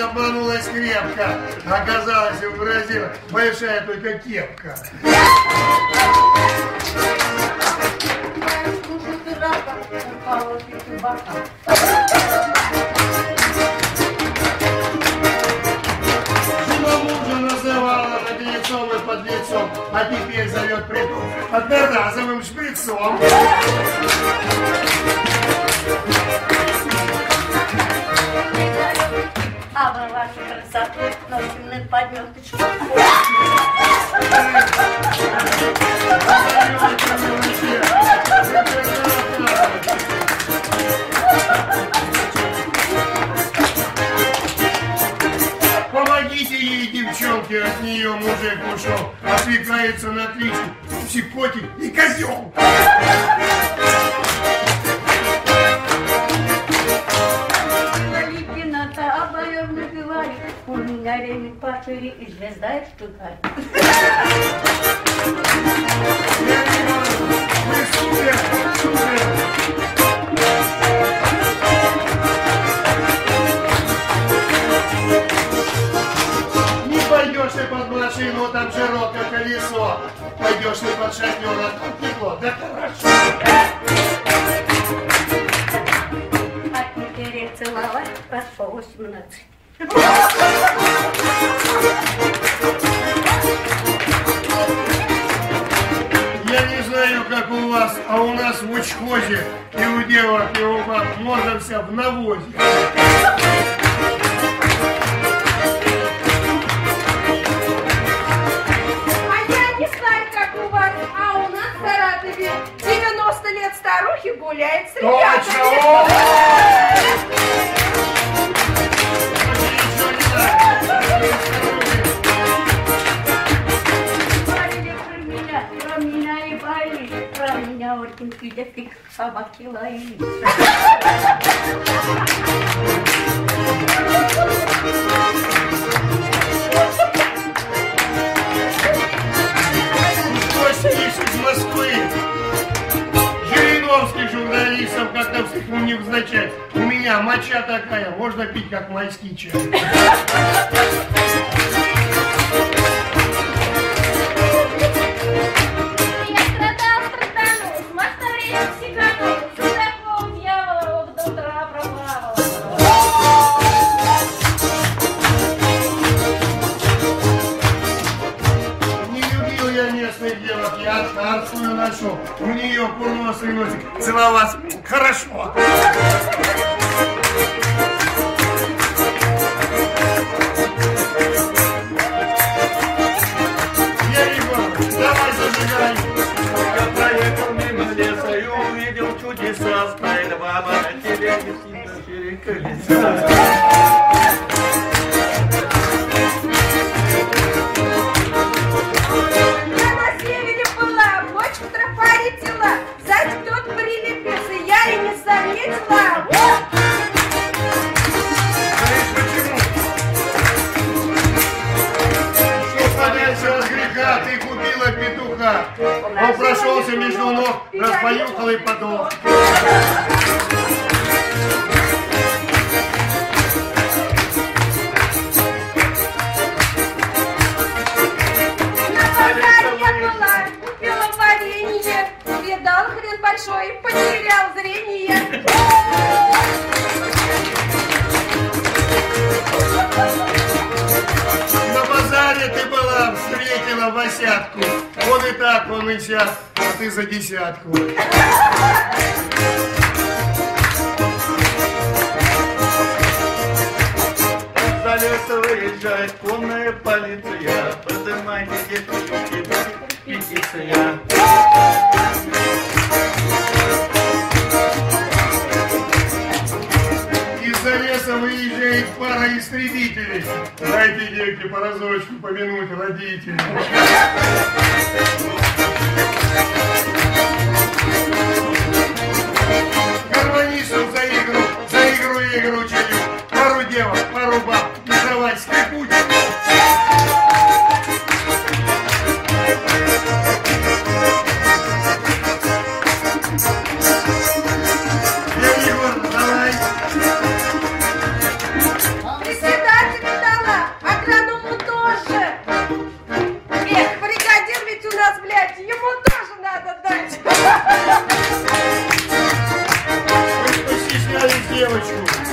обманулась крепко. Оказалось, у Бразила большая только кепка. Называла наглецом и подлецом, а теперь зовет притом одноразовым шприцом. А вы вашу красоту носим на подметочку. Помогите ей, девчонки, от нее мужик ушел, отвлекается на кличку Щекотик и Козел. Лейтенанта обоем напевали, у меня ремень пошире и звезда штукарь. Пойдешь ты под машину, там широкое колесо. Пойдешь ты под шатер, тут тепло, да хорошо. А теперь целовать раз по 18. Я не знаю, как у вас, а у нас в учхозе и у девок, и у баб можно вся в навозе. А у нас в Саратове 90 лет старухи гуляет с ребятами. Говорили про меня и боялись, про меня очень пидефик собаки лаяли. Из Москвы. Жириновский журналистам как-то вспомнил невзначай. У меня моча такая, можно пить как майский чай. Я страданул, с моста время сиганул, с такого дьявола в доктора проплавала. Местных девок я танцую ношу, у нее курносый носик, целоваться хорошо. Давай зажигай. Я проехал мимо леса и увидел чудеса, стояла баба на телеге с четыре колеса. Ты купила петуха, он прошелся между ног, распоюхал и подох. На базаре я была, купила варенье, увидал хрен большой и потерял зрение. На базаре ты была, встретила Васятку. Он и так, он и сяк, а ты за десятку. За лес выезжает конная полиция, поднимайте детки, петиция. Из-за леса выезжает пара истребителей. Дайте, девки, по разочку помянуть родителей. Гармонистов за игру чаю. Пару девок, пару баб, и кровать скрипучая. Председатель девочку.